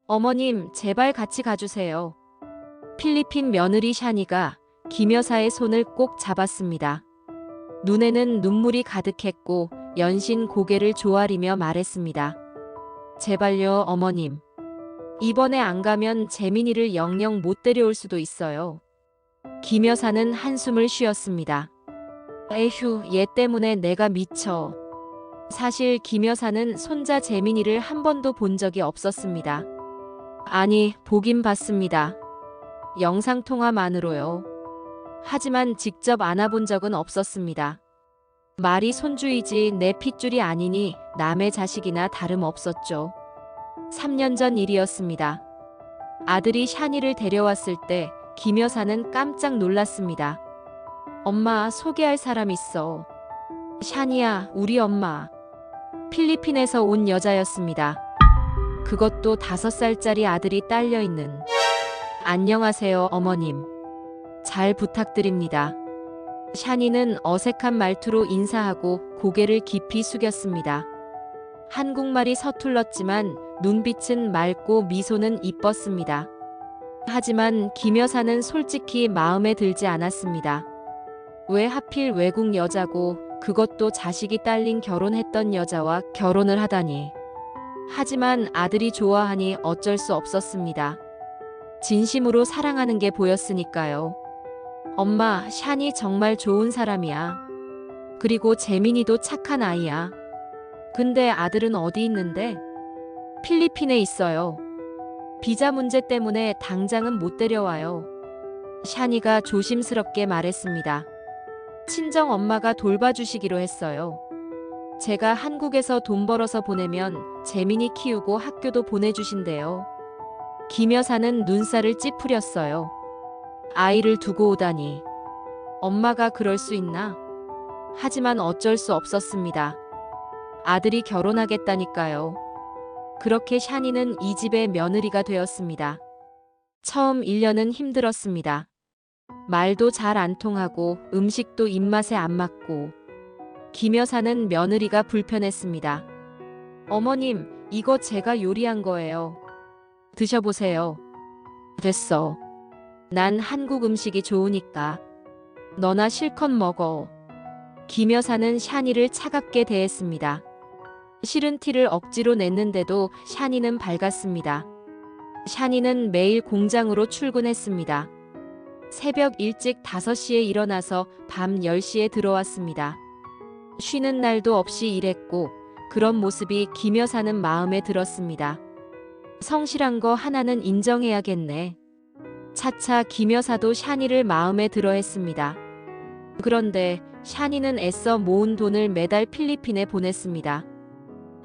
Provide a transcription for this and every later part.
어머님, 제발 같이 가주세요. 필리핀 며느리 샤니가 김 여사의 손을 꼭 잡았습니다. 눈에는 눈물이 가득했고 연신 고개를 조아리며 말했습니다. 제발요, 어머님. 이번에 안 가면 재민이를 영영 못 데려올 수도 있어요. 김 여사는 한숨을 쉬었습니다. 에휴, 얘 때문에 내가 미쳐. 사실 김 여사는 손자 재민이를 한 번도 본 적이 없었습니다. 아니, 보긴 봤습니다. 영상통화만으로요. 하지만 직접 안아본 적은 없었습니다. 말이 손주이지 내 핏줄이 아니니 남의 자식이나 다름없었죠. 3년 전 일이었습니다. 아들이 샤니를 데려왔을 때 김 여사는 깜짝 놀랐습니다. 엄마, 소개할 사람 있어. 샤니야, 우리 엄마. 필리핀에서 온 여자였습니다. 그것도 5살짜리 아들이 딸려있는. 안녕하세요, 어머님. 잘 부탁드립니다. 샤니는 어색한 말투로 인사하고 고개를 깊이 숙였습니다. 한국말이 서툴렀지만 눈빛은 맑고 미소는 이뻤습니다. 하지만 김 여사는 솔직히 마음에 들지 않았습니다. 왜 하필 외국 여자고 그것도 자식이 딸린 결혼했던 여자와 결혼을 하다니. 하지만 아들이 좋아하니 어쩔 수 없었습니다. 진심으로 사랑하는 게 보였으니까요. 엄마, 샤니 정말 좋은 사람이야. 그리고 재민이도 착한 아이야. 근데 아들은 어디 있는데? 필리핀에 있어요. 비자 문제 때문에 당장은 못 데려와요. 샤니가 조심스럽게 말했습니다. 친정 엄마가 돌봐주시기로 했어요. 제가 한국에서 돈 벌어서 보내면 재민이 키우고 학교도 보내주신대요. 김 여사는 눈살을 찌푸렸어요. 아이를 두고 오다니. 엄마가 그럴 수 있나? 하지만 어쩔 수 없었습니다. 아들이 결혼하겠다니까요. 그렇게 샤니는 이 집의 며느리가 되었습니다. 처음 1년은 힘들었습니다. 말도 잘 안 통하고 음식도 입맛에 안 맞고. 김 여사는 며느리가 불편했습니다. 어머님, 이거 제가 요리한 거예요. 드셔보세요. 됐어. 난 한국 음식이 좋으니까. 너나 실컷 먹어. 김 여사는 샤니를 차갑게 대했습니다. 싫은 티를 억지로 냈는데도 샤니는 밝았습니다. 샤니는 매일 공장으로 출근했습니다. 새벽 일찍 5시에 일어나서 밤 10시에 들어왔습니다. 쉬는 날도 없이 일했고 그런 모습이 김 여사는 마음에 들었습니다. 성실한 거 하나는 인정해야겠네. 차차 김 여사도 샤니를 마음에 들어 했습니다. 그런데 샤니는 애써 모은 돈을 매달 필리핀에 보냈습니다.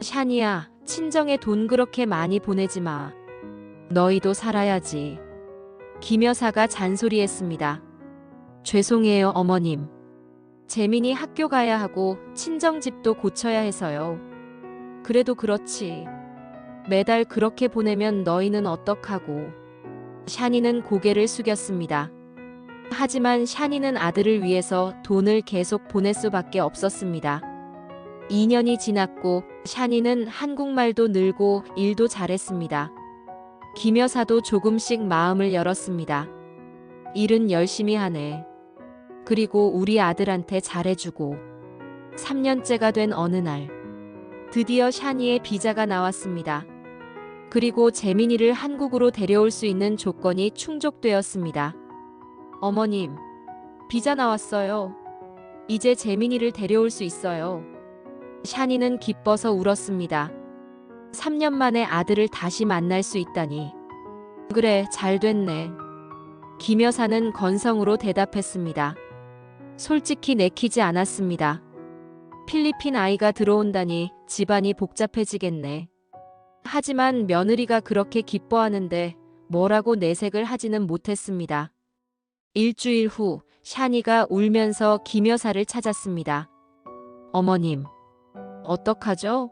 샤니야, 친정에 돈 그렇게 많이 보내지 마. 너희도 살아야지. 김 여사가 잔소리했습니다. 죄송해요, 어머님. 재민이 학교 가야 하고 친정집도 고쳐야 해서요. 그래도 그렇지. 매달 그렇게 보내면 너희는 어떡하고. 샤니는 고개를 숙였습니다. 하지만 샤니는 아들을 위해서 돈을 계속 보낼 수밖에 없었습니다. 2년이 지났고 샤니는 한국말도 늘고 일도 잘했습니다. 김 여사도 조금씩 마음을 열었습니다. 일은 열심히 하네. 그리고 우리 아들한테 잘해주고. 3년째가 된 어느 날 드디어 샤니의 비자가 나왔습니다. 그리고 재민이를 한국으로 데려올 수 있는 조건이 충족되었습니다. 어머님, 비자 나왔어요. 이제 재민이를 데려올 수 있어요. 샤니는 기뻐서 울었습니다. 3년 만에 아들을 다시 만날 수 있다니. 그래, 잘 됐네. 김 여사는 건성으로 대답했습니다. 솔직히 내키지 않았습니다. 필리핀 아이가 들어온다니 집안이 복잡해지겠네. 하지만 며느리가 그렇게 기뻐하는데 뭐라고 내색을 하지는 못했습니다. 일주일 후 샤니가 울면서 김 여사를 찾았습니다. 어머님, 어떡하죠?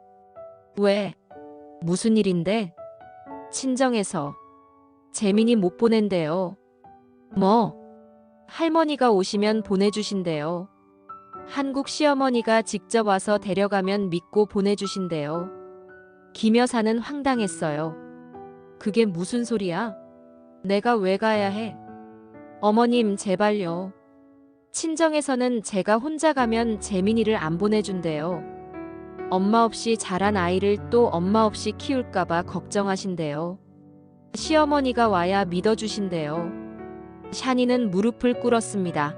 왜? 무슨 일인데? 친정에서 재민이 못 보낸대요. 뭐? 할머니가 오시면 보내주신대요. 한국 시어머니가 직접 와서 데려가면 믿고 보내주신대요. 김 여사는 황당했어요. 그게 무슨 소리야? 내가 왜 가야 해? 어머님, 제발요. 친정에서는 제가 혼자 가면 재민이를 안 보내준대요. 엄마 없이 자란 아이를 또 엄마 없이 키울까봐 걱정하신대요. 시어머니가 와야 믿어주신대요. 샤니는 무릎을 꿇었습니다.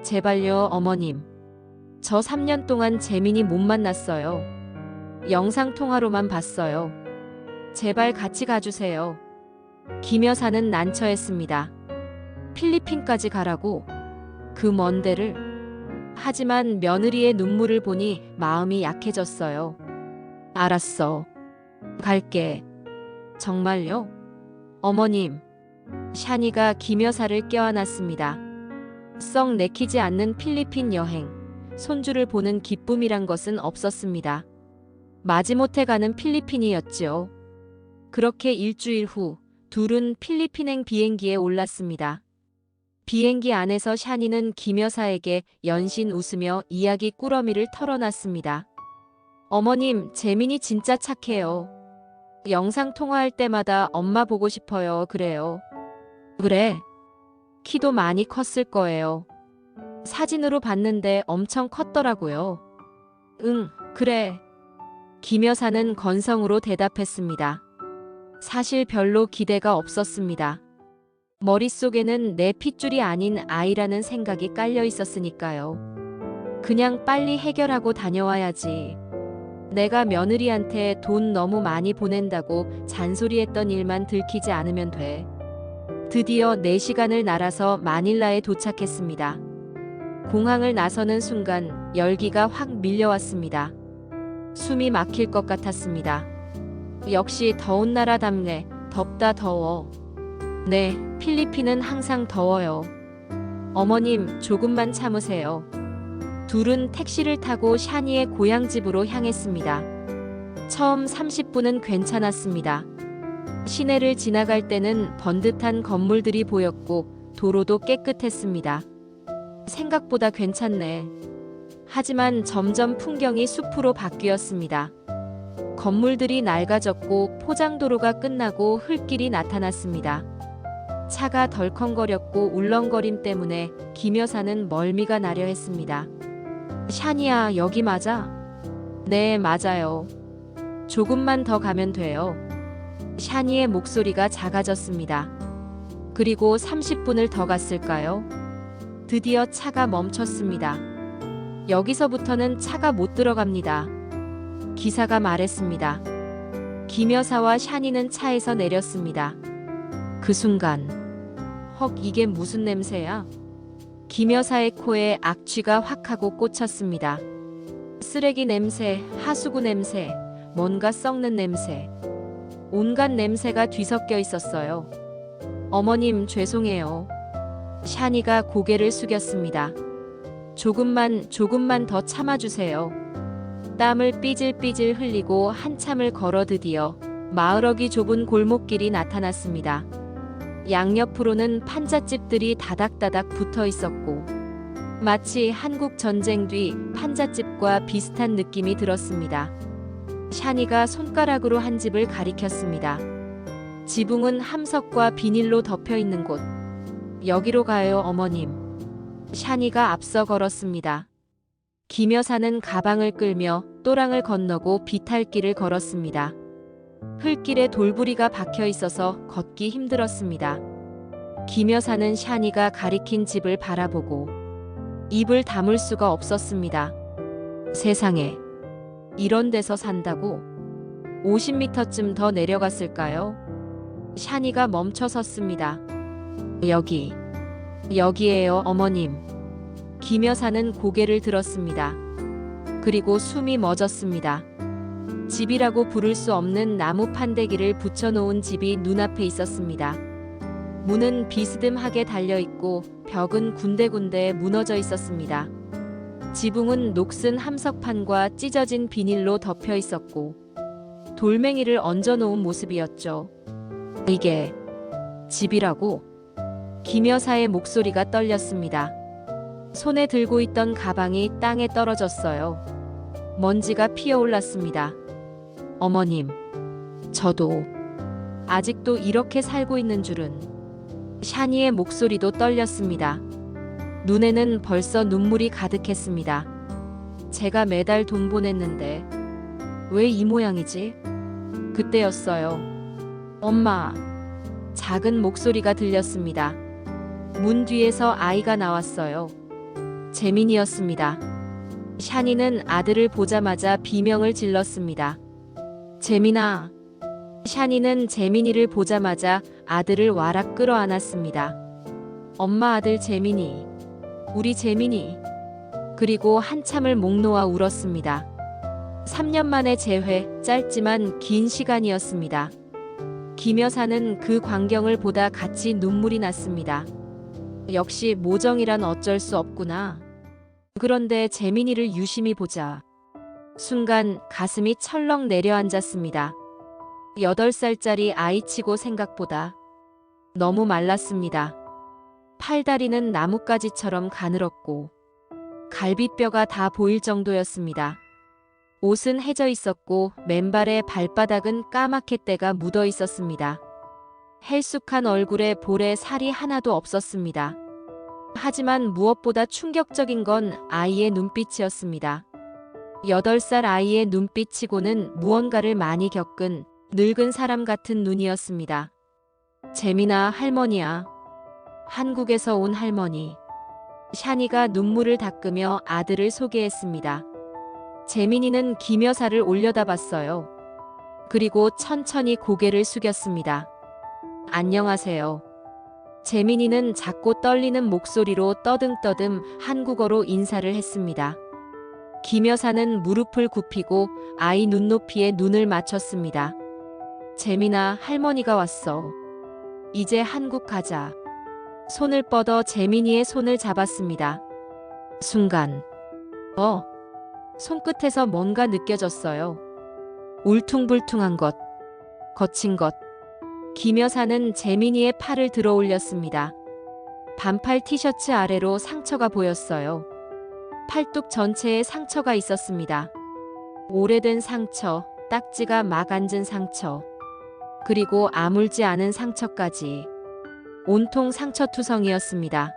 제발요, 어머님. 저 3년 동안 재민이 못 만났어요. 영상통화로만 봤어요. 제발 같이 가주세요. 김 여사는 난처했습니다. 필리핀까지 가라고? 그 먼 데를? 하지만 며느리의 눈물을 보니 마음이 약해졌어요. 알았어. 갈게. 정말요? 어머님. 샤니가 김 여사를 껴안았습니다. 썩 내키지 않는 필리핀 여행. 손주를 보는 기쁨이란 것은 없었습니다. 마지못해 가는 필리핀이었지요. 그렇게 일주일 후 둘은 필리핀행 비행기에 올랐습니다. 비행기 안에서 샤니는 김 여사에게 연신 웃으며 이야기 꾸러미를 털어놨습니다. 어머님, 재민이 진짜 착해요. 영상 통화할 때마다 엄마 보고 싶어요. 그래요. 그래. 키도 많이 컸을 거예요. 사진으로 봤는데 엄청 컸더라고요. 응, 그래. 김 여사는 건성으로 대답했습니다. 사실 별로 기대가 없었습니다. 머릿속에는 내 핏줄이 아닌 아이라는 생각이 깔려 있었으니까요. 그냥 빨리 해결하고 다녀와야지. 내가 며느리한테 돈 너무 많이 보낸다고 잔소리했던 일만 들키지 않으면 돼. 드디어 4시간을 날아서 마닐라에 도착했습니다. 공항을 나서는 순간 열기가 확 밀려왔습니다. 숨이 막힐 것 같았습니다. 역시 더운 나라답네. 덥다 더워. 네, 필리핀은 항상 더워요. 어머님, 조금만 참으세요. 둘은 택시를 타고 샤니의 고향집으로 향했습니다. 처음 30분은 괜찮았습니다. 시내를 지나갈 때는 번듯한 건물들이 보였고 도로도 깨끗했습니다. 생각보다 괜찮네. 하지만 점점 풍경이 숲으로 바뀌었습니다. 건물들이 낡아졌고 포장도로가 끝나고 흙길이 나타났습니다. 차가 덜컹거렸고 울렁거림 때문에 김 여사는 멀미가 나려 했습니다. 샤니야, 여기 맞아? 네, 맞아요. 조금만 더 가면 돼요. 샤니의 목소리가 작아졌습니다. 그리고 30분을 더 갔을까요? 드디어 차가 멈췄습니다. 여기서부터는 차가 못 들어갑니다. 기사가 말했습니다. 김 여사와 샤니는 차에서 내렸습니다. 그 순간, 헉, 이게 무슨 냄새야? 김 여사의 코에 악취가 확 하고 꽂혔습니다. 쓰레기 냄새, 하수구 냄새, 뭔가 썩는 냄새. 온갖 냄새가 뒤섞여 있었어요. 어머님, 죄송해요. 샤니가 고개를 숙였습니다. 조금만 더 참아주세요. 땀을 삐질삐질 흘리고 한참을 걸어 드디어 마을어기 좁은 골목길이 나타났습니다. 양옆으로는 판잣집들이 다닥다닥 붙어 있었고 마치 한국 전쟁 뒤 판잣집과 비슷한 느낌이 들었습니다. 샤니가 손가락으로 한 집을 가리켰습니다. 지붕은 함석과 비닐로 덮여 있는 곳. 여기로 가요, 어머님. 샤니가 앞서 걸었습니다. 김 여사는 가방을 끌며 또랑을 건너고 비탈길을 걸었습니다. 흙길에 돌부리가 박혀 있어서 걷기 힘들었습니다. 김 여사는 샤니가 가리킨 집을 바라보고 입을 다물 수가 없었습니다. 세상에, 이런 데서 산다고? 50m쯤 더 내려갔을까요? 샤니가 멈춰 섰습니다. 여기에요, 어머님. 김 여사는 고개를 들었습니다. 그리고 숨이 멎었습니다. 집이라고 부를 수 없는 나무 판대기를 붙여놓은 집이 눈앞에 있었습니다. 문은 비스듬하게 달려있고 벽은 군데군데 무너져 있었습니다. 지붕은 녹슨 함석판과 찢어진 비닐로 덮여 있었고 돌멩이를 얹어놓은 모습이었죠. 이게 집이라고? 김 여사의 목소리가 떨렸습니다. 손에 들고 있던 가방이 땅에 떨어졌어요. 먼지가 피어올랐습니다. 어머님, 저도 아직도 이렇게 살고 있는 줄은. 샤니의 목소리도 떨렸습니다. 눈에는 벌써 눈물이 가득했습니다. 제가 매달 돈 보냈는데 왜 이 모양이지? 그때였어요. 엄마. 작은 목소리가 들렸습니다. 문 뒤에서 아이가 나왔어요. 재민이었습니다. 샤니는 아들을 보자마자 비명을 질렀습니다. 재민아. 샤니는 재민이를 보자마자 아들을 와락 끌어안았습니다. 엄마, 아들 재민이. 우리 재민이. 그리고 한참을 목 놓아 울었습니다. 3년 만의 재회, 짧지만 긴 시간이었습니다. 김 여사는 그 광경을 보다 같이 눈물이 났습니다. 역시 모정이란 어쩔 수 없구나. 그런데 재민이를 유심히 보자. 순간 가슴이 철렁 내려앉았습니다. 8살짜리 아이치고 생각보다 너무 말랐습니다. 팔다리는 나뭇가지처럼 가늘었고 갈비뼈가 다 보일 정도였습니다. 옷은 해져 있었고 맨발의 발바닥은 까맣게 때가 묻어 있었습니다. 헬쑥한 얼굴에 볼에 살이 하나도 없었습니다. 하지만 무엇보다 충격적인 건 아이의 눈빛이었습니다. 8살 아이의 눈빛치고는 무언가를 많이 겪은 늙은 사람 같은 눈이었습니다. 재민아, 할머니야. 한국에서 온 할머니. 샤니가 눈물을 닦으며 아들을 소개했습니다. 재민이는 김 여사를 올려다봤어요. 그리고 천천히 고개를 숙였습니다. 안녕하세요. 재민이는 작고 떨리는 목소리로 떠듬떠듬 한국어로 인사를 했습니다. 김 여사는 무릎을 굽히고 아이 눈높이에 눈을 맞췄습니다. 재민아, 할머니가 왔어. 이제 한국 가자. 손을 뻗어 재민이의 손을 잡았습니다. 순간 손끝에서 뭔가 느껴졌어요. 울퉁불퉁한 것, 거친 것. 김 여사는 재민이의 팔을 들어 올렸습니다. 반팔 티셔츠 아래로 상처가 보였어요. 팔뚝 전체에 상처가 있었습니다. 오래된 상처, 딱지가 막 앉은 상처, 그리고 아물지 않은 상처까지. 온통 상처투성이었습니다.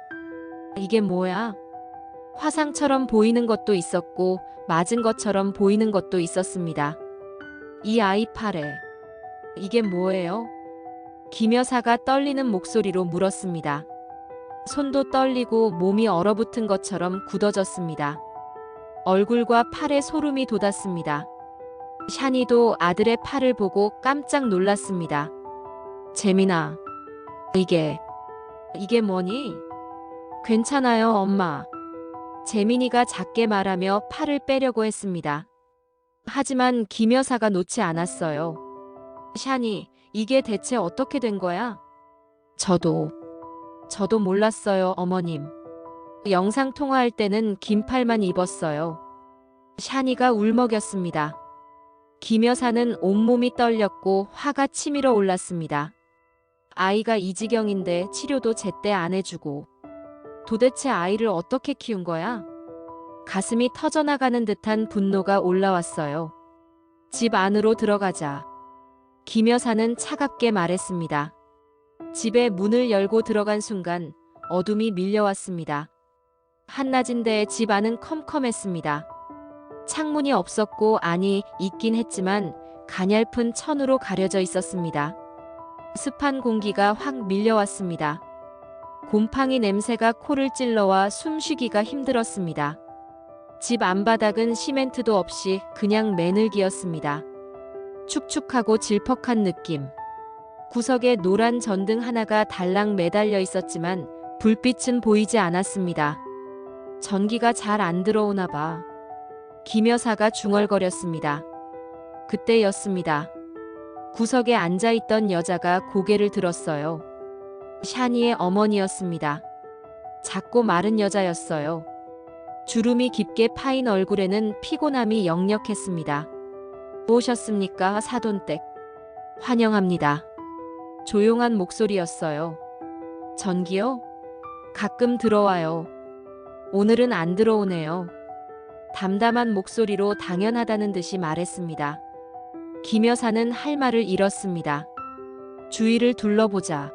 이게 뭐야? 화상처럼 보이는 것도 있었고 맞은 것처럼 보이는 것도 있었습니다. 이 아이 팔에 이게 뭐예요? 김 여사가 떨리는 목소리로 물었습니다. 손도 떨리고 몸이 얼어붙은 것처럼 굳어졌습니다. 얼굴과 팔에 소름이 돋았습니다. 샤니도 아들의 팔을 보고 깜짝 놀랐습니다. 재민아, 이게 뭐니? 괜찮아요, 엄마. 재민이가 작게 말하며 팔을 빼려고 했습니다. 하지만 김 여사가 놓지 않았어요. 샤니, 이게 대체 어떻게 된 거야? 저도 몰랐어요, 어머님. 영상 통화할 때는 긴 팔만 입었어요. 샤니가 울먹였습니다. 김 여사는 온몸이 떨렸고 화가 치밀어 올랐습니다. 아이가 이 지경인데 치료도 제때 안 해주고 도대체 아이를 어떻게 키운 거야? 가슴이 터져나가는 듯한 분노가 올라왔어요. 집 안으로 들어가자. 김 여사는 차갑게 말했습니다. 집의 문을 열고 들어간 순간 어둠이 밀려왔습니다. 한낮인데 집 안은 컴컴했습니다. 창문이 없었고 안이 있긴 했지만 가냘픈 천으로 가려져 있었습니다. 습한 공기가 확 밀려왔습니다. 곰팡이 냄새가 코를 찔러와 숨쉬기가 힘들었습니다. 집 안바닥은 시멘트도 없이 그냥 매늘기였습니다. 축축하고 질퍽한 느낌. 구석에 노란 전등 하나가 달랑 매달려 있었지만 불빛은 보이지 않았습니다. 전기가 잘 안 들어오나 봐. 김 여사가 중얼거렸습니다. 그때였습니다. 구석에 앉아있던 여자가 고개를 들었어요. 샤니의 어머니였습니다. 작고 마른 여자였어요. 주름이 깊게 파인 얼굴에는 피곤함이 역력했습니다. 오셨습니까, 사돈댁? 환영합니다. 조용한 목소리였어요. 전기요? 가끔 들어와요. 오늘은 안 들어오네요. 담담한 목소리로 당연하다는 듯이 말했습니다. 김 여사는 할 말을 잃었습니다. 주위를 둘러보자.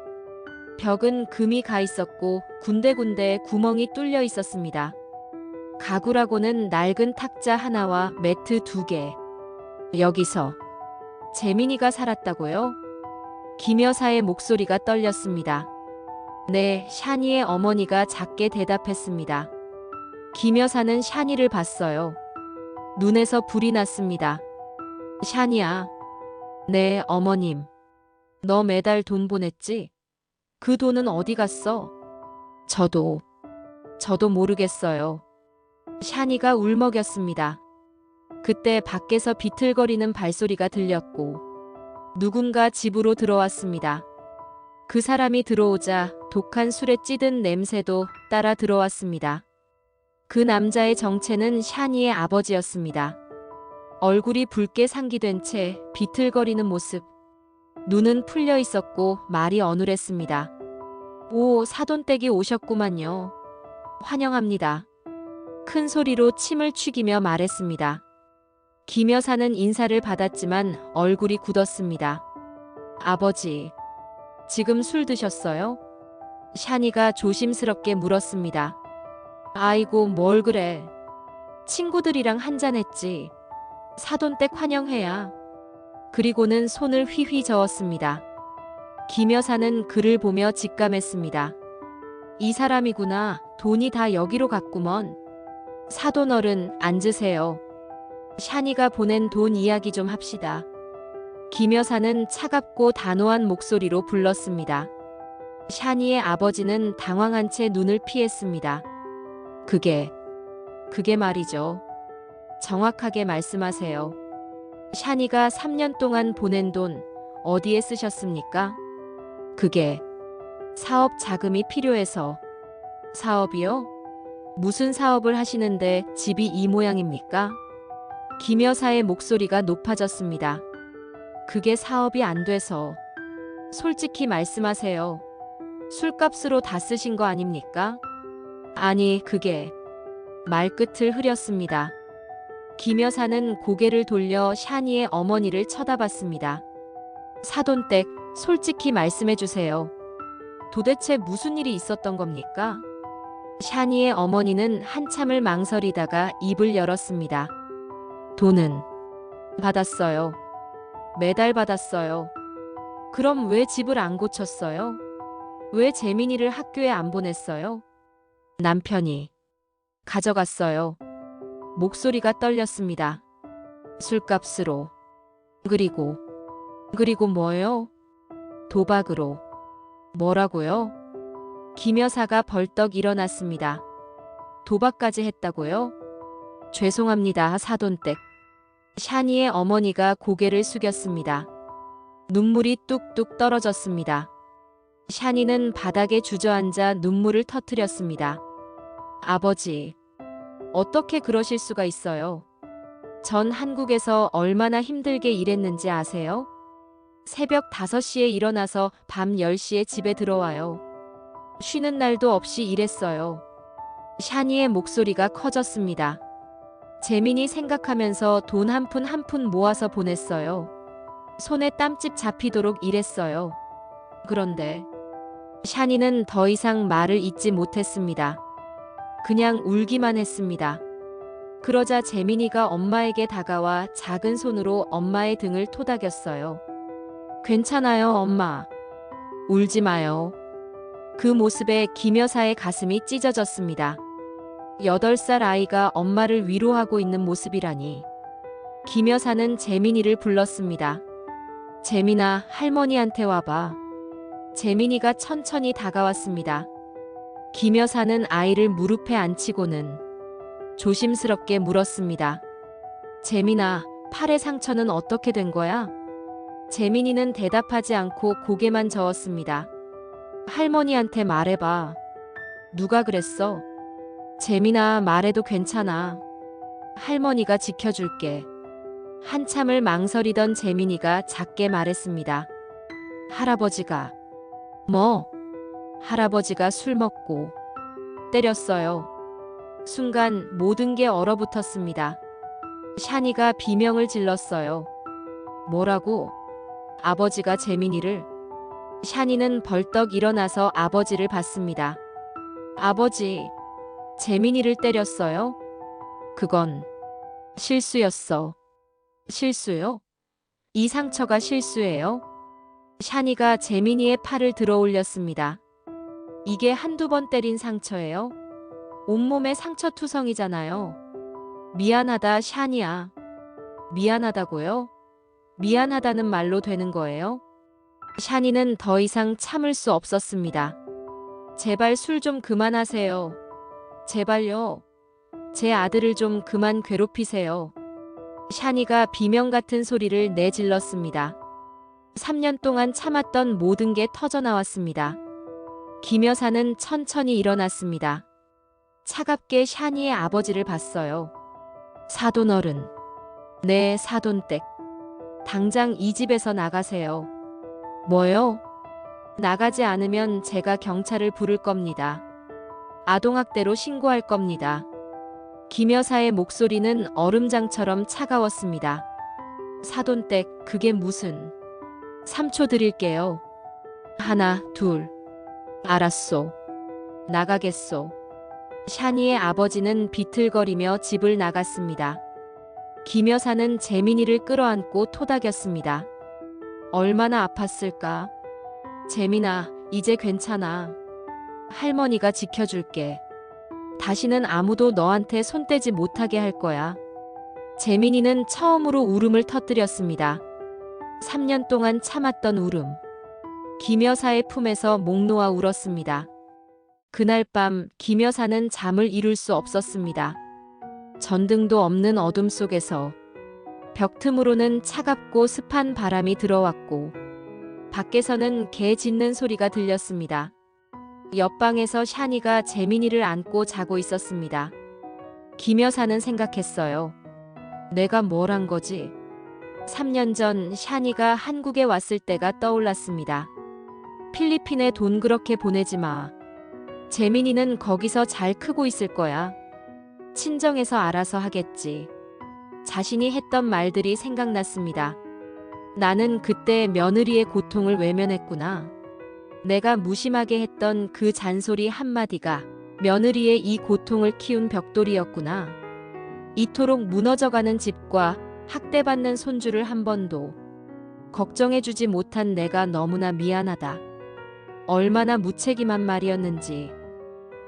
벽은 금이 가 있었고 군데군데 구멍이 뚫려 있었습니다. 가구라고는 낡은 탁자 하나와 매트 2개. 여기서 재민이가 살았다고요? 김 여사의 목소리가 떨렸습니다. 네, 샤니의 어머니가 작게 대답했습니다. 김 여사는 샤니를 봤어요. 눈에서 불이 났습니다. 샤니야. 네, 어머님. 너 매달 돈 보냈지? 그 돈은 어디 갔어? 저도 모르겠어요. 샤니가 울먹였습니다. 그때 밖에서 비틀거리는 발소리가 들렸고 누군가 집으로 들어왔습니다. 그 사람이 들어오자 독한 술에 찌든 냄새도 따라 들어왔습니다. 그 남자의 정체는 샤니의 아버지였습니다. 얼굴이 붉게 상기된 채 비틀거리는 모습. 눈은 풀려 있었고 말이 어눌했습니다. 오, 사돈댁이 오셨구만요. 환영합니다. 큰 소리로 침을 튀기며 말했습니다. 김 여사는 인사를 받았지만 얼굴이 굳었습니다. 아버지, 지금 술 드셨어요? 샤니가 조심스럽게 물었습니다. 아이고, 뭘 그래. 친구들이랑 한잔했지. 사돈댁 환영해야. 그리고는 손을 휘휘 저었습니다. 김 여사는 그를 보며 직감했습니다. 이 사람이구나. 돈이 다 여기로 갔구먼. 사돈 어른, 앉으세요. 샤니가 보낸 돈 이야기 좀 합시다. 김 여사는 차갑고 단호한 목소리로 불렀습니다. 샤니의 아버지는 당황한 채 눈을 피했습니다. 그게 말이죠. 정확하게 말씀하세요. 샤니가 3년 동안 보낸 돈 어디에 쓰셨습니까? 그게 사업 자금이 필요해서. 사업이요? 무슨 사업을 하시는데 집이 이 모양입니까? 김 여사의 목소리가 높아졌습니다. 그게 사업이 안 돼서. 솔직히 말씀하세요. 술값으로 다 쓰신 거 아닙니까? 아니, 그게. 말끝을 흐렸습니다. 김 여사는 고개를 돌려 샤니의 어머니를 쳐다봤습니다. 사돈댁, 솔직히 말씀해 주세요. 도대체 무슨 일이 있었던 겁니까? 샤니의 어머니는 한참을 망설이다가 입을 열었습니다. 돈은 받았어요. 매달 받았어요. 그럼 왜 집을 안 고쳤어요? 왜 재민이를 학교에 안 보냈어요? 남편이 가져갔어요. 목소리가 떨렸습니다. 술값으로. 그리고 뭐요? 도박으로. 뭐라고요? 김 여사가 벌떡 일어났습니다. 도박까지 했다고요? 죄송합니다, 사돈댁. 샤니의 어머니가 고개를 숙였습니다. 눈물이 뚝뚝 떨어졌습니다. 샤니는 바닥에 주저앉아 눈물을 터뜨렸습니다. 아버지, 어떻게 그러실 수가 있어요? 전 한국에서 얼마나 힘들게 일했는지 아세요? 새벽 5시에 일어나서 밤 10시에 집에 들어와요. 쉬는 날도 없이 일했어요. 샤니의 목소리가 커졌습니다. 재민이 생각하면서 돈 한 푼 한 푼 모아서 보냈어요. 손에 땀집 잡히도록 일했어요. 그런데 샤니는 더 이상 말을 잇지 못했습니다. 그냥 울기만 했습니다. 그러자 재민이가 엄마에게 다가와 작은 손으로 엄마의 등을 토닥였어요. 괜찮아요, 엄마. 울지 마요. 그 모습에 김 여사의 가슴이 찢어졌습니다. 8살 아이가 엄마를 위로하고 있는 모습이라니. 김 여사는 재민이를 불렀습니다. 재민아, 할머니한테 와봐. 재민이가 천천히 다가왔습니다. 김 여사는 아이를 무릎에 앉히고는 조심스럽게 물었습니다. 재민아, 팔의 상처는 어떻게 된 거야? 재민이는 대답하지 않고 고개만 저었습니다. 할머니한테 말해봐. 누가 그랬어? 재민아, 말해도 괜찮아. 할머니가 지켜줄게. 한참을 망설이던 재민이가 작게 말했습니다. 할아버지가. 뭐? 할아버지가 술 먹고 때렸어요. 순간 모든 게 얼어붙었습니다. 샤니가 비명을 질렀어요. 뭐라고? 아버지가 재민이를? 샤니는 벌떡 일어나서 아버지를 봤습니다. 아버지, 재민이를 때렸어요? 그건 실수였어. 실수요? 이 상처가 실수예요? 샤니가 재민이의 팔을 들어 올렸습니다. 이게 한두 번 때린 상처예요? 온몸에 상처투성이잖아요. 미안하다, 샤니야. 미안하다고요? 미안하다는 말로 되는 거예요? 샤니는 더 이상 참을 수 없었습니다. 제발 술 좀 그만하세요. 제발요. 제 아들을 좀 그만 괴롭히세요. 샤니가 비명 같은 소리를 내질렀습니다. 3년 동안 참았던 모든 게 터져나왔습니다. 김 여사는 천천히 일어났습니다. 차갑게 샤니의 아버지를 봤어요. 사돈 어른. 네, 사돈댁. 당장 이 집에서 나가세요. 뭐요? 나가지 않으면 제가 경찰을 부를 겁니다. 아동학대로 신고할 겁니다. 김 여사의 목소리는 얼음장처럼 차가웠습니다. 사돈댁, 그게 무슨... 3초 드릴게요. 하나, 둘. 알았소. 나가겠소. 샤니의 아버지는 비틀거리며 집을 나갔습니다. 김 여사는 재민이를 끌어안고 토닥였습니다. 얼마나 아팠을까? 재민아, 이제 괜찮아. 할머니가 지켜줄게. 다시는 아무도 너한테 손 떼지 못하게 할 거야. 재민이는 처음으로 울음을 터뜨렸습니다. 3년 동안 참았던 울음. 김 여사의 품에서 목 놓아 울었습니다. 그날 밤 김 여사는 잠을 이룰 수 없었습니다. 전등도 없는 어둠 속에서 벽 틈으로는 차갑고 습한 바람이 들어왔고 밖에서는 개 짖는 소리가 들렸습니다. 옆방에서 샤니가 재민이를 안고 자고 있었습니다. 김 여사는 생각했어요. 내가 뭘 한 거지? 3년 전 샤니가 한국에 왔을 때가 떠올랐습니다. 필리핀에 돈 그렇게 보내지 마. 재민이는 거기서 잘 크고 있을 거야. 친정에서 알아서 하겠지. 자신이 했던 말들이 생각났습니다. 나는 그때 며느리의 고통을 외면했구나. 내가 무심하게 했던 그 잔소리 한마디가 며느리의 이 고통을 키운 벽돌이었구나. 이토록 무너져가는 집과 학대받는 손주를 한 번도 걱정해주지 못한 내가 너무나 미안하다. 얼마나 무책임한 말이었는지,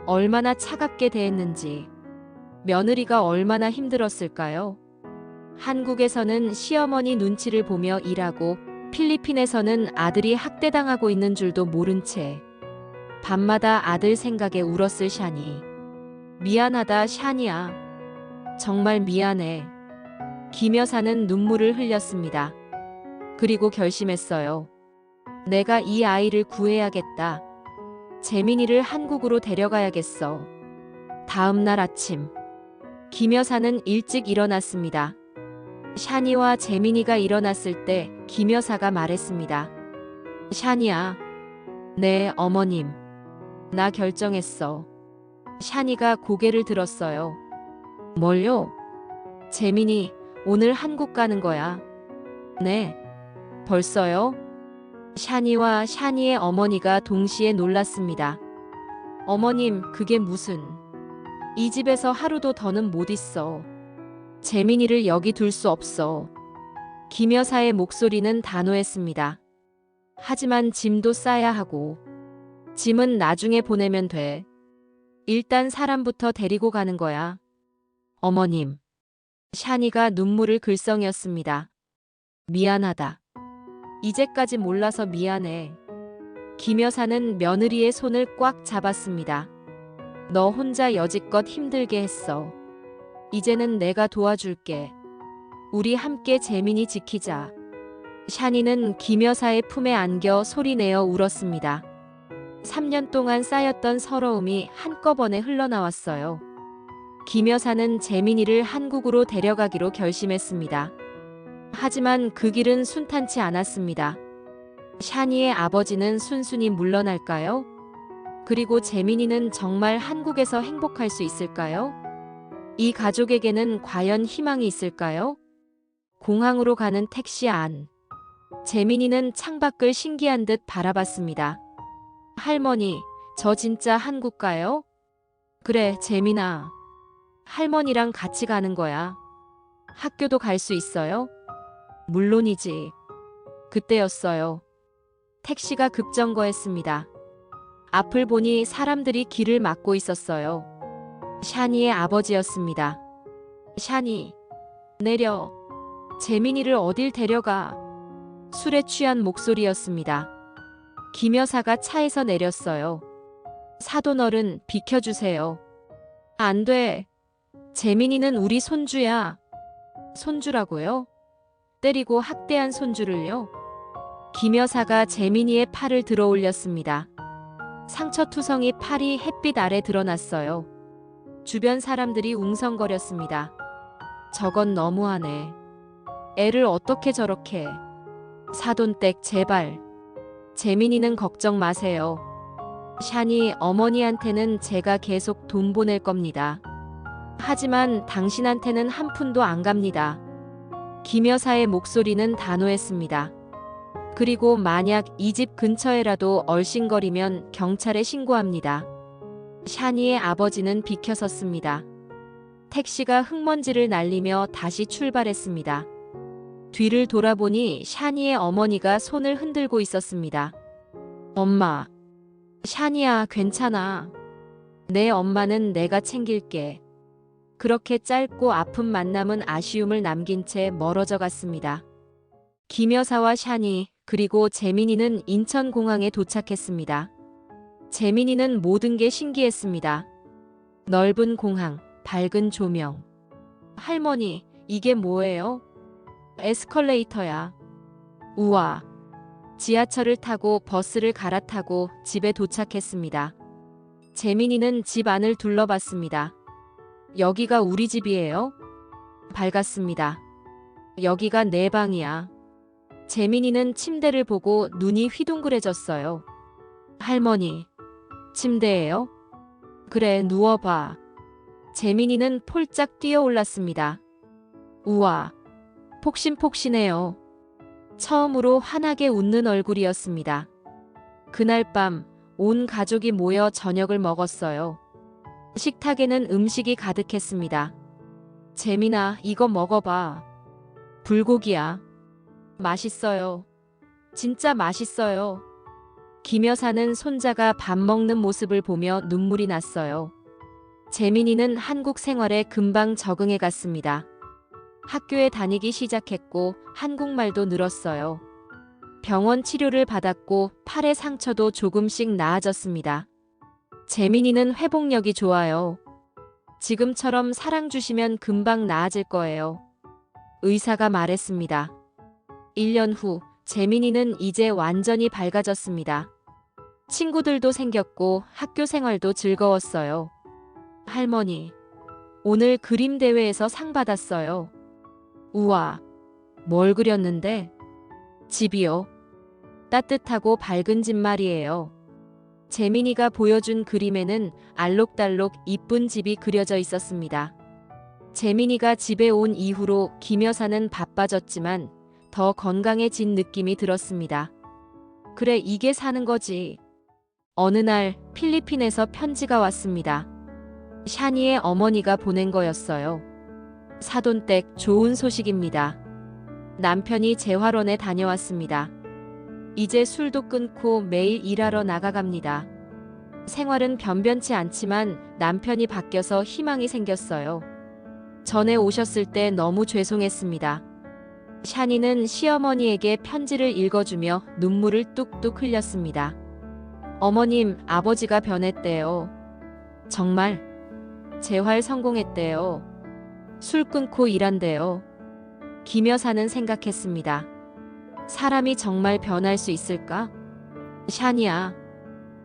얼마나 차갑게 대했는지, 며느리가 얼마나 힘들었을까요? 한국에서는 시어머니 눈치를 보며 일하고 필리핀에서는 아들이 학대당하고 있는 줄도 모른 채 밤마다 아들 생각에 울었을 샤니. 미안하다, 샤니야. 정말 미안해. 김 여사는 눈물을 흘렸습니다. 그리고 결심했어요. 내가 이 아이를 구해야겠다. 재민이를 한국으로 데려가야겠어. 다음 날 아침, 김 여사는 일찍 일어났습니다. 샤니와 재민이가 일어났을 때 김 여사가 말했습니다. 샤니야. 네, 어머님. 나 결정했어. 샤니가 고개를 들었어요. 뭘요? 재민이, 오늘 한국 가는 거야. 네. 벌써요? 샤니와 샤니의 어머니가 동시에 놀랐습니다. 어머님, 그게 무슨... 이 집에서 하루도 더는 못 있어. 재민이를 여기 둘 수 없어. 김 여사의 목소리는 단호했습니다. 하지만 짐도 싸야 하고 짐은 나중에 보내면 돼. 일단 사람부터 데리고 가는 거야. 어머님. 샤니가 눈물을 글썽였습니다. 미안하다. 이제까지 몰라서 미안해. 김 여사는 며느리의 손을 꽉 잡았습니다. 너 혼자 여지껏 힘들게 했어. 이제는 내가 도와줄게. 우리 함께 재민이 지키자. 샤니는 김 여사의 품에 안겨 소리내어 울었습니다. 3년 동안 쌓였던 서러움이 한꺼번에 흘러나왔어요. 김 여사는 재민이를 한국으로 데려가기로 결심했습니다. 하지만 그 길은 순탄치 않았습니다. 샤니의 아버지는 순순히 물러날까요? 그리고 재민이는 정말 한국에서 행복할 수 있을까요? 이 가족에게는 과연 희망이 있을까요? 공항으로 가는 택시 안. 재민이는 창밖을 신기한 듯 바라봤습니다. 할머니, 저 진짜 한국 가요? 그래, 재민아. 할머니랑 같이 가는 거야. 학교도 갈 수 있어요? 물론이지. 그때였어요. 택시가 급정거했습니다. 앞을 보니 사람들이 길을 막고 있었어요. 샤니의 아버지였습니다. 샤니, 내려. 재민이를 어딜 데려가. 술에 취한 목소리였습니다. 김 여사가 차에서 내렸어요. 사돈어른, 비켜주세요. 안 돼. 재민이는 우리 손주야. 손주라고요? 때리고 학대한 손주를요? 김 여사가 재민이의 팔을 들어 올렸습니다. 상처투성이 팔이 햇빛 아래 드러났어요. 주변 사람들이 웅성거렸습니다. 저건 너무하네. 애를 어떻게 저렇게. 사돈댁 제발. 재민이는 걱정 마세요. 샤니 어머니한테는 제가 계속 돈 보낼 겁니다. 하지만 당신한테는 한 푼도 안 갑니다. 김 여사의 목소리는 단호했습니다. 그리고 만약 이 집 근처에라도 얼씬거리면 경찰에 신고합니다. 샤니의 아버지는 비켜섰습니다. 택시가 흙먼지를 날리며 다시 출발했습니다. 뒤를 돌아보니 샤니의 어머니가 손을 흔들고 있었습니다. 엄마. 샤니야, 괜찮아. 내 엄마는 내가 챙길게. 그렇게 짧고 아픈 만남은 아쉬움을 남긴 채 멀어져 갔습니다. 김 여사와 샤니, 그리고 재민이는 인천공항에 도착했습니다. 재민이는 모든 게 신기했습니다. 넓은 공항, 밝은 조명. 할머니, 이게 뭐예요? 에스컬레이터야. 우와. 지하철을 타고 버스를 갈아타고 집에 도착했습니다. 재민이는 집 안을 둘러봤습니다. 여기가 우리 집이에요? 밝았습니다. 여기가 내 방이야. 재민이는 침대를 보고 눈이 휘둥그레졌어요. 할머니, 침대예요? 그래, 누워봐. 재민이는 폴짝 뛰어올랐습니다. 우와, 폭신폭신해요. 처음으로 환하게 웃는 얼굴이었습니다. 그날 밤 온 가족이 모여 저녁을 먹었어요. 식탁에는 음식이 가득했습니다. 재민아, 이거 먹어봐. 불고기야. 맛있어요. 진짜 맛있어요. 김 여사는 손자가 밥 먹는 모습을 보며 눈물이 났어요. 재민이는 한국 생활에 금방 적응해 갔습니다. 학교에 다니기 시작했고 한국말도 늘었어요. 병원 치료를 받았고 팔의 상처도 조금씩 나아졌습니다. 재민이는 회복력이 좋아요. 지금처럼 사랑 주시면 금방 나아질 거예요. 의사가 말했습니다. 1년 후 재민이는 이제 완전히 밝아졌습니다. 친구들도 생겼고 학교 생활도 즐거웠어요. 할머니, 오늘 그림 대회에서 상 받았어요. 우와, 뭘 그렸는데? 집이요. 따뜻하고 밝은 집 말이에요. 재민이가 보여준 그림에는 알록달록 이쁜 집이 그려져 있었습니다. 재민이가 집에 온 이후로 김 여사는 바빠졌지만 더 건강해진 느낌이 들었습니다. 그래, 이게 사는 거지. 어느 날 필리핀에서 편지가 왔습니다. 샤니의 어머니가 보낸 거였어요. 사돈댁 좋은 소식입니다. 남편이 재활원에 다녀왔습니다. 이제 술도 끊고 매일 일하러 나가갑니다. 생활은 변변치 않지만 남편이 바뀌어서 희망이 생겼어요. 전에 오셨을 때 너무 죄송했습니다. 샤니는 시어머니에게 편지를 읽어주며 눈물을 뚝뚝 흘렸습니다. 어머님, 아버지가 변했대요. 정말? 재활 성공했대요. 술 끊고 일한대요. 김 여사는 생각했습니다. 사람이 정말 변할 수 있을까? 샤니야.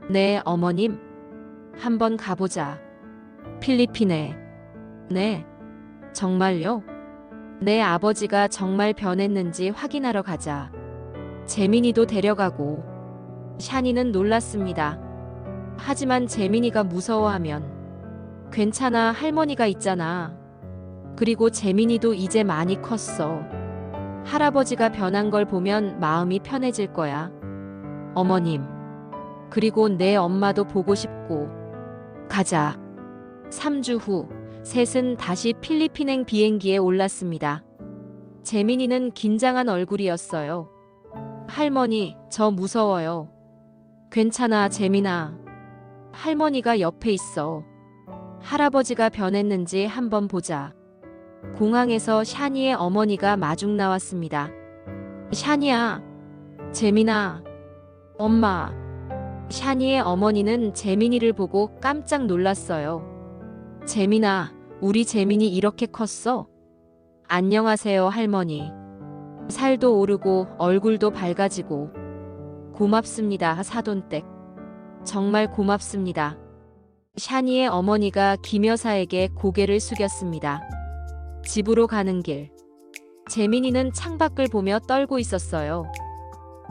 네, 어머님. 한번 가보자. 필리핀에. 네. 정말요? 내 아버지가 정말 변했는지 확인하러 가자. 재민이도 데려가고. 샤니는 놀랐습니다. 하지만 재민이가 무서워하면. 괜찮아, 할머니가 있잖아. 그리고 재민이도 이제 많이 컸어. 할아버지가 변한 걸 보면 마음이 편해질 거야. 어머님. 그리고 내 엄마도 보고 싶고. 가자. 3주 후, 셋은 다시 필리핀행 비행기에 올랐습니다. 재민이는 긴장한 얼굴이었어요. 할머니, 저 무서워요. 괜찮아, 재민아. 할머니가 옆에 있어. 할아버지가 변했는지 한번 보자. 공항에서 샤니의 어머니가 마중 나왔습니다. 샤니야, 재민아, 엄마. 샤니의 어머니는 재민이를 보고 깜짝 놀랐어요. 재민아, 우리 재민이 이렇게 컸어? 안녕하세요, 할머니. 살도 오르고 얼굴도 밝아지고. 고맙습니다, 사돈댁. 정말 고맙습니다. 샤니의 어머니가 김 여사에게 고개를 숙였습니다. 집으로 가는 길. 재민이는 창밖을 보며 떨고 있었어요.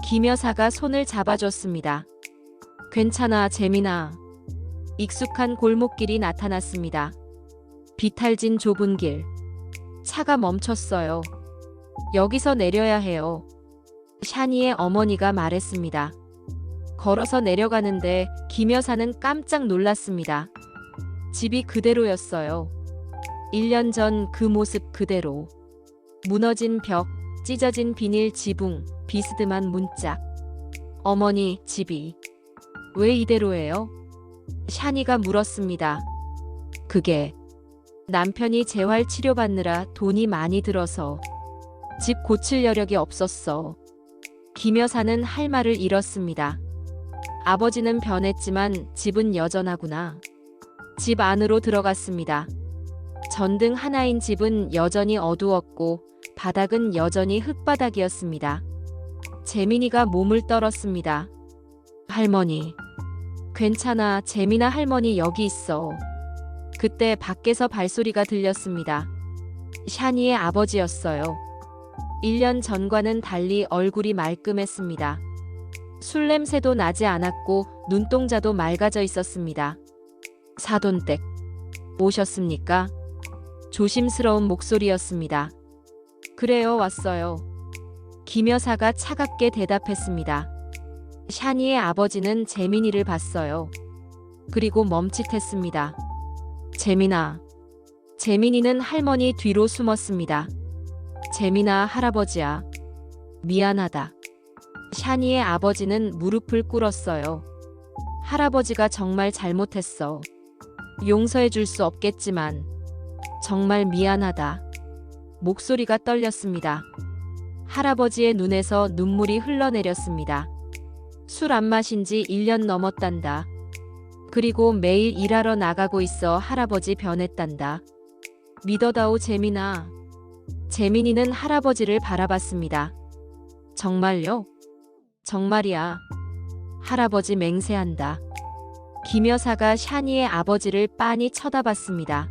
김 여사가 손을 잡아줬습니다. 괜찮아, 재민아. 익숙한 골목길이 나타났습니다. 비탈진 좁은 길. 차가 멈췄어요. 여기서 내려야 해요. 샤니의 어머니가 말했습니다. 걸어서 내려가는데 김 여사는 깜짝 놀랐습니다. 집이 그대로였어요. 1년 전 그 모습 그대로. 무너진 벽, 찢어진 비닐 지붕, 비스듬한 문짝. 어머니, 집이 왜 이대로예요? 샤니가 물었습니다. 그게 남편이 재활 치료받느라 돈이 많이 들어서 집 고칠 여력이 없었어. 김 여사는 할 말을 잃었습니다. 아버지는 변했지만 집은 여전하구나. 집 안으로 들어갔습니다. 전등 하나인 집은 여전히 어두웠고 바닥은 여전히 흙바닥이었습니다. 재민이가 몸을 떨었습니다. 할머니. 괜찮아, 재민아, 할머니 여기 있어. 그때 밖에서 발소리가 들렸습니다. 샤니의 아버지였어요. 1년 전과는 달리 얼굴이 말끔했습니다. 술 냄새도 나지 않았고 눈동자도 맑아져 있었습니다. 사돈댁. 오셨습니까? 조심스러운 목소리였습니다. 그래요, 왔어요. 김 여사가 차갑게 대답했습니다. 샤니의 아버지는 재민이를 봤어요. 그리고 멈칫했습니다. 재민아. 재민이는 할머니 뒤로 숨었습니다. 재민아, 할아버지야. 미안하다. 샤니의 아버지는 무릎을 꿇었어요. 할아버지가 정말 잘못했어. 용서해 줄 수 없겠지만 정말 미안하다. 목소리가 떨렸습니다. 할아버지의 눈에서 눈물이 흘러내렸습니다. 술 안 마신 지 1년 넘었단다. 그리고 매일 일하러 나가고 있어 할아버지 변했단다. 믿어다오, 재민아. 재민이는 할아버지를 바라봤습니다. 정말요? 정말이야. 할아버지 맹세한다. 김 여사가 샤니의 아버지를 빤히 쳐다봤습니다.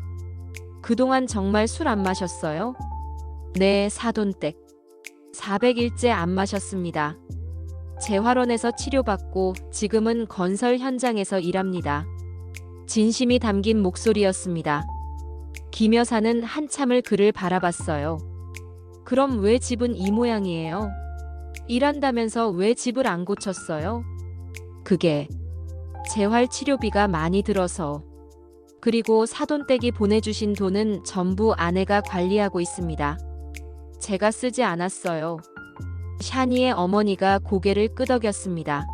그동안 정말 술 안 마셨어요? 네, 사돈댁. 400일째 안 마셨습니다. 재활원에서 치료받고 지금은 건설 현장에서 일합니다. 진심이 담긴 목소리였습니다. 김 여사는 한참을 그를 바라봤어요. 그럼 왜 집은 이 모양이에요? 일한다면서 왜 집을 안 고쳤어요? 그게 재활 치료비가 많이 들어서. 그리고 사돈댁이 보내주신 돈은 전부 아내가 관리하고 있습니다. 제가 쓰지 않았어요. 샤니의 어머니가 고개를 끄덕였습니다.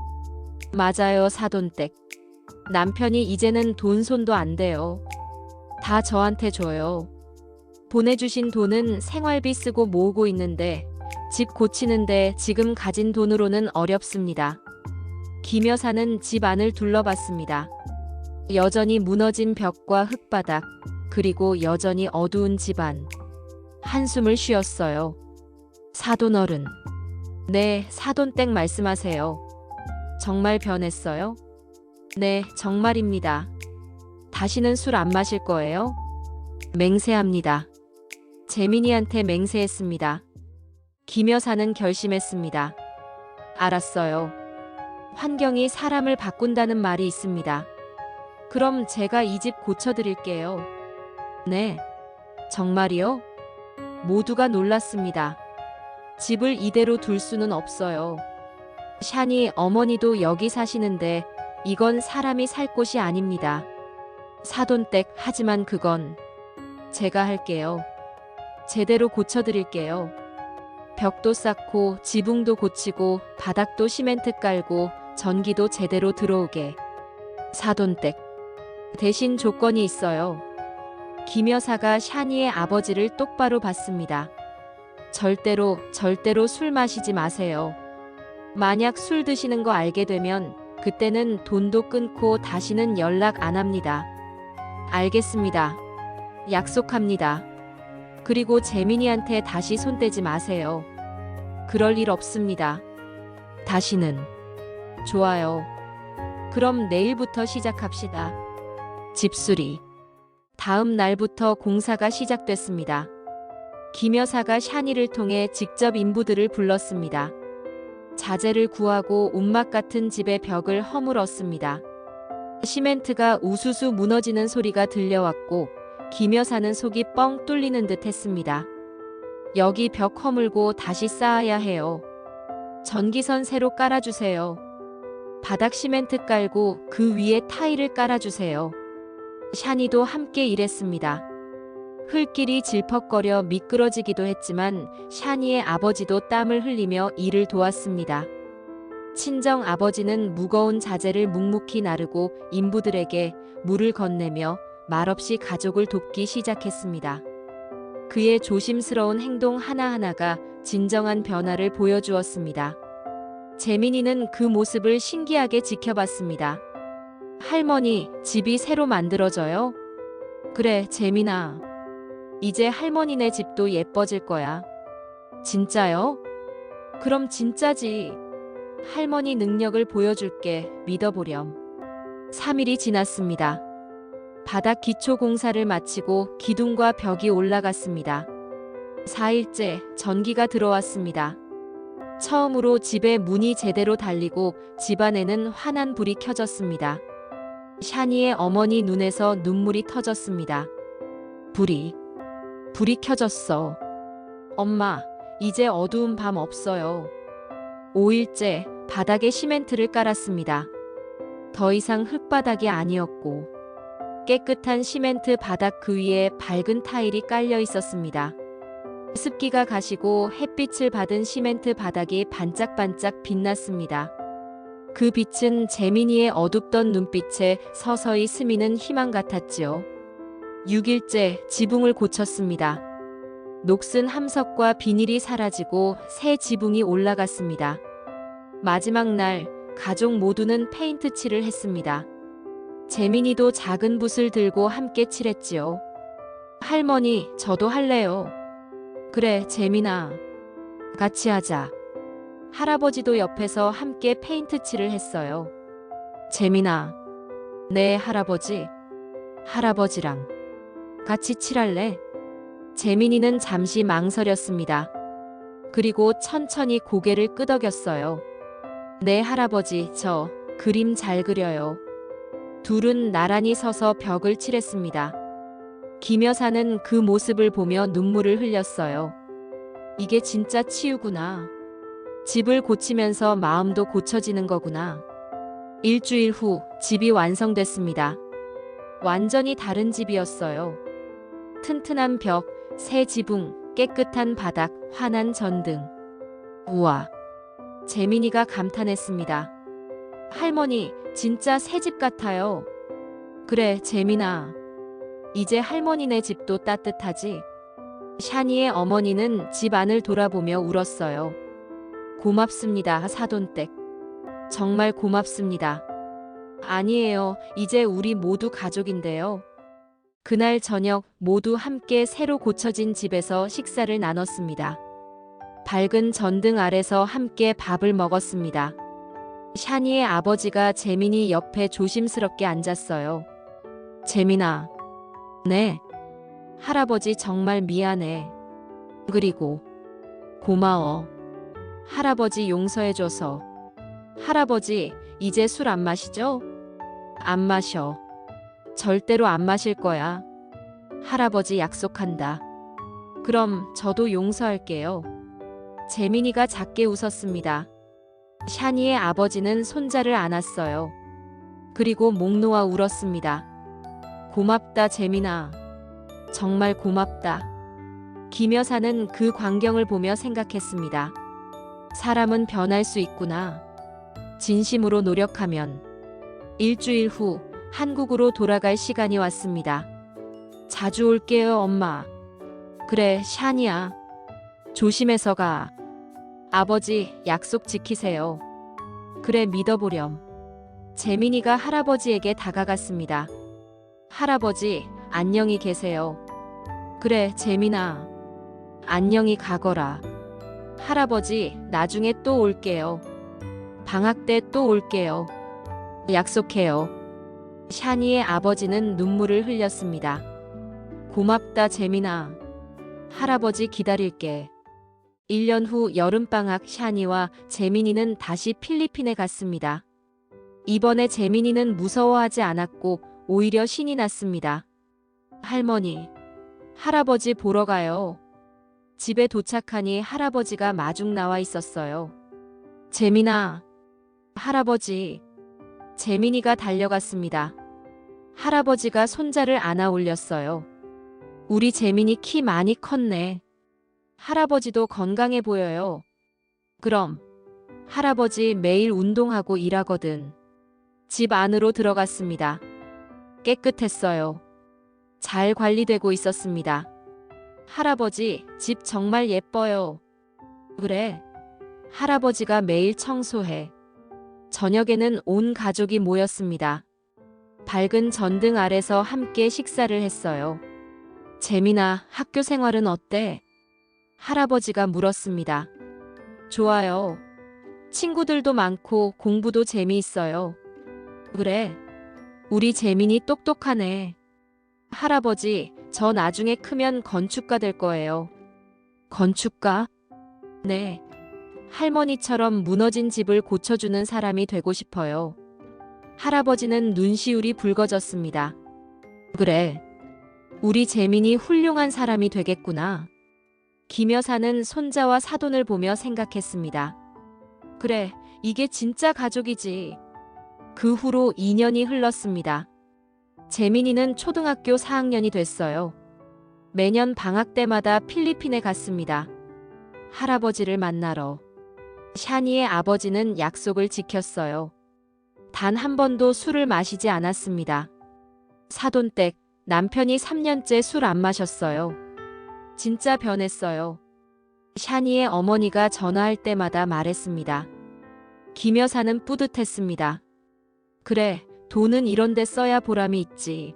맞아요, 사돈댁. 남편이 이제는 돈 손도 안 대요. 다 저한테 줘요. 보내주신 돈은 생활비 쓰고 모으고 있는데 집 고치는데 지금 가진 돈으로는 어렵습니다. 김 여사는 집 안을 둘러봤습니다. 여전히 무너진 벽과 흙바닥, 그리고 여전히 어두운 집안. 한숨을 쉬었어요. 사돈어른. 네, 사돈댁 말씀하세요. 정말 변했어요? 네, 정말입니다. 다시는 술 안 마실 거예요? 맹세합니다. 재민이한테 맹세했습니다. 김 여사는 결심했습니다. 알았어요. 환경이 사람을 바꾼다는 말이 있습니다. 그럼 제가 이 집 고쳐드릴게요. 네. 정말이요? 모두가 놀랐습니다. 집을 이대로 둘 수는 없어요. 샤니 어머니도 여기 사시는데 이건 사람이 살 곳이 아닙니다. 사돈댁, 하지만 그건 제가 할게요. 제대로 고쳐드릴게요. 벽도 쌓고 지붕도 고치고 바닥도 시멘트 깔고 전기도 제대로 들어오게. 사돈댁. 대신 조건이 있어요. 김 여사가 샤니의 아버지를 똑바로 봤습니다. 절대로 술 마시지 마세요. 만약 술 드시는 거 알게 되면 그때는 돈도 끊고 다시는 연락 안 합니다. 알겠습니다. 약속합니다. 그리고 재민이한테 다시 손대지 마세요. 그럴 일 없습니다. 다시는. 좋아요. 그럼 내일부터 시작합시다. 집수리. 다음 날부터 공사가 시작됐습니다. 김 여사가 샤니를 통해 직접 인부들을 불렀습니다. 자재를 구하고 움막 같은 집의 벽을 허물었습니다. 시멘트가 우수수 무너지는 소리가 들려왔고 김 여사는 속이 뻥 뚫리는 듯 했습니다. 여기 벽 허물고 다시 쌓아야 해요. 전기선 새로 깔아주세요. 바닥 시멘트 깔고 그 위에 타일을 깔아주세요. 샤니도 함께 일했습니다. 흙길이 질퍽거려 미끄러지기도 했지만 샤니의 아버지도 땀을 흘리며 일을 도왔습니다. 친정 아버지는 무거운 자재를 묵묵히 나르고 인부들에게 물을 건네며 말없이 가족을 돕기 시작했습니다. 그의 조심스러운 행동 하나하나가 진정한 변화를 보여주었습니다. 재민이는 그 모습을 신기하게 지켜봤습니다. 할머니, 집이 새로 만들어져요? 그래, 재민아. 이제 할머니네 집도 예뻐질 거야. 진짜요? 그럼 진짜지. 할머니 능력을 보여줄게. 믿어보렴. 3일이 지났습니다. 바닥 기초 공사를 마치고 기둥과 벽이 올라갔습니다. 4일째 전기가 들어왔습니다. 처음으로 집에 문이 제대로 달리고 집안에는 환한 불이 켜졌습니다. 샤니의 어머니 눈에서 눈물이 터졌습니다. 불이 켜졌어. 엄마, 이제 어두운 밤 없어요. 5일째 바닥에 시멘트를 깔았습니다. 더 이상 흙바닥이 아니었고 깨끗한 시멘트 바닥 그 위에 밝은 타일이 깔려 있었습니다. 습기가 가시고 햇빛을 받은 시멘트 바닥이 반짝반짝 빛났습니다. 그 빛은 재민이의 어둡던 눈빛에 서서히 스미는 희망 같았지요. 6일째 지붕을 고쳤습니다. 녹슨 함석과 비닐이 사라지고 새 지붕이 올라갔습니다. 마지막 날 가족 모두는 페인트 칠을 했습니다. 재민이도 작은 붓을 들고 함께 칠했지요. 할머니, 저도 할래요. 그래, 재민아. 같이 하자. 할아버지도 옆에서 함께 페인트 칠을 했어요. 재민아. 네, 할아버지. 할아버지랑 같이 칠할래? 재민이는 잠시 망설였습니다. 그리고 천천히 고개를 끄덕였어요. 네, 할아버지, 저 그림 잘 그려요. 둘은 나란히 서서 벽을 칠했습니다. 김 여사는 그 모습을 보며 눈물을 흘렸어요. 이게 진짜 치유구나. 집을 고치면서 마음도 고쳐지는 거구나. 일주일 후 집이 완성됐습니다. 완전히 다른 집이었어요. 튼튼한 벽, 새 지붕, 깨끗한 바닥, 환한 전등. 우와. 재민이가 감탄했습니다. 할머니, 진짜 새 집 같아요. 그래, 재민아. 이제 할머니네 집도 따뜻하지? 샤니의 어머니는 집 안을 돌아보며 울었어요. 고맙습니다, 사돈댁. 정말 고맙습니다. 아니에요, 이제 우리 모두 가족인데요. 그날 저녁 모두 함께 새로 고쳐진 집에서 식사를 나눴습니다. 밝은 전등 아래서 함께 밥을 먹었습니다. 샤니의 아버지가 재민이 옆에 조심스럽게 앉았어요. 재민아. 네. 할아버지 정말 미안해. 그리고 고마워. 할아버지 용서해줘서. 할아버지, 이제 술 안 마시죠? 안 마셔. 절대로 안 마실 거야. 할아버지 약속한다. 그럼 저도 용서할게요. 재민이가 작게 웃었습니다. 샤니의 아버지는 손자를 안았어요. 그리고 목 놓아 울었습니다. 고맙다, 재민아. 정말 고맙다. 김 여사는 그 광경을 보며 생각했습니다. 사람은 변할 수 있구나. 진심으로 노력하면. 일주일 후 한국으로 돌아갈 시간이 왔습니다. 자주 올게요, 엄마. 그래, 샤니야. 조심해서 가. 아버지, 약속 지키세요. 그래, 믿어보렴. 재민이가 할아버지에게 다가갔습니다. 할아버지, 안녕히 계세요. 그래, 재민아. 안녕히 가거라. 할아버지, 나중에 또 올게요. 방학 때 또 올게요. 약속해요. 샤니의 아버지는 눈물을 흘렸습니다. 고맙다, 재민아. 할아버지 기다릴게. 1년 후 여름방학, 샤니와 재민이는 다시 필리핀에 갔습니다. 이번에 재민이는 무서워하지 않았고 오히려 신이 났습니다. 할머니, 할아버지 보러 가요. 집에 도착하니 할아버지가 마중 나와 있었어요. 재민아, 할아버지. 재민이가 달려갔습니다. 할아버지가 손자를 안아 올렸어요. 우리 재민이 키 많이 컸네. 할아버지도 건강해 보여요. 그럼 할아버지 매일 운동하고 일하거든. 집 안으로 들어갔습니다. 깨끗했어요. 잘 관리되고 있었습니다. 할아버지, 집 정말 예뻐요. 그래. 할아버지가 매일 청소해. 저녁에는 온 가족이 모였습니다. 밝은 전등 아래서 함께 식사를 했어요. 재민아, 학교 생활은 어때? 할아버지가 물었습니다. 좋아요. 친구들도 많고 공부도 재미있어요. 그래. 우리 재민이 똑똑하네. 할아버지, 저 나중에 크면 건축가 될 거예요. 건축가? 네. 할머니처럼 무너진 집을 고쳐주는 사람이 되고 싶어요. 할아버지는 눈시울이 붉어졌습니다. 그래. 우리 재민이 훌륭한 사람이 되겠구나. 김 여사는 손자와 사돈을 보며 생각했습니다. 그래, 이게 진짜 가족이지. 그 후로 2년이 흘렀습니다. 재민이는 초등학교 4학년이 됐어요. 매년 방학 때마다 필리핀에 갔습니다. 할아버지를 만나러. 샤니의 아버지는 약속을 지켰어요. 단 한 번도 술을 마시지 않았습니다. 사돈댁, 남편이 3년째 술 안 마셨어요. 진짜 변했어요. 샤니의 어머니가 전화할 때마다 말했습니다. 김 여사는 뿌듯했습니다. 그래, 돈은 이런 데 써야 보람이 있지.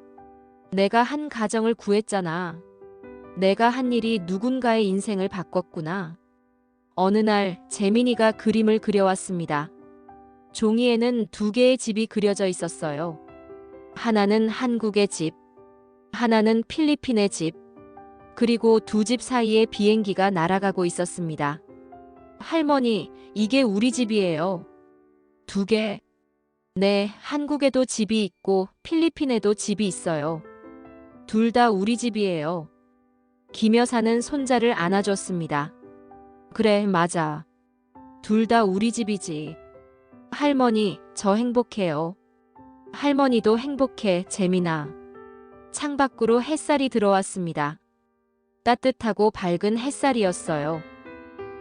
내가 한 가정을 구했잖아. 내가 한 일이 누군가의 인생을 바꿨구나. 어느 날 재민이가 그림을 그려왔습니다. 종이에는 2개의 집이 그려져 있었어요. 하나는 한국의 집, 하나는 필리핀의 집, 그리고 2집 사이에 비행기가 날아가고 있었습니다. 할머니, 이게 우리 집이에요. 2개? 네, 한국에도 집이 있고 필리핀에도 집이 있어요. 둘 다 우리 집이에요. 김 여사는 손자를 안아줬습니다. 그래, 맞아. 둘 다 우리 집이지. 할머니, 저 행복해요. 할머니도 행복해, 재민아. 창밖으로 햇살이 들어왔습니다. 따뜻하고 밝은 햇살이었어요.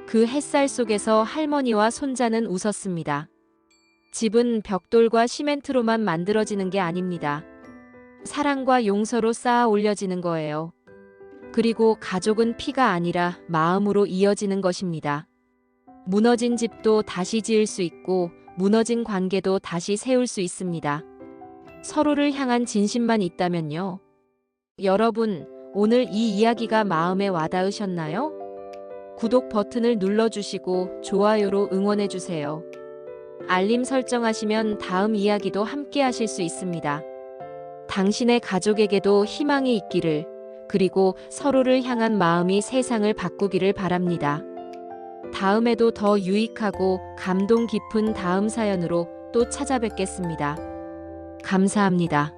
그 햇살 속에서 할머니와 손자는 웃었습니다. 집은 벽돌과 시멘트로만 만들어지는 게 아닙니다. 사랑과 용서로 쌓아 올려지는 거예요. 그리고 가족은 피가 아니라 마음으로 이어지는 것입니다. 무너진 집도 다시 지을 수 있고 무너진 관계도 다시 세울 수 있습니다. 서로를 향한 진심만 있다면요. 여러분, 오늘 이 이야기가 마음에 와닿으셨나요? 구독 버튼을 눌러주시고 좋아요로 응원해주세요. 알림 설정하시면 다음 이야기도 함께 하실 수 있습니다. 당신의 가족에게도 희망이 있기를, 그리고 서로를 향한 마음이 세상을 바꾸기를 바랍니다. 다음에도 더 유익하고 감동 깊은 다음 사연으로 또 찾아뵙겠습니다. 감사합니다.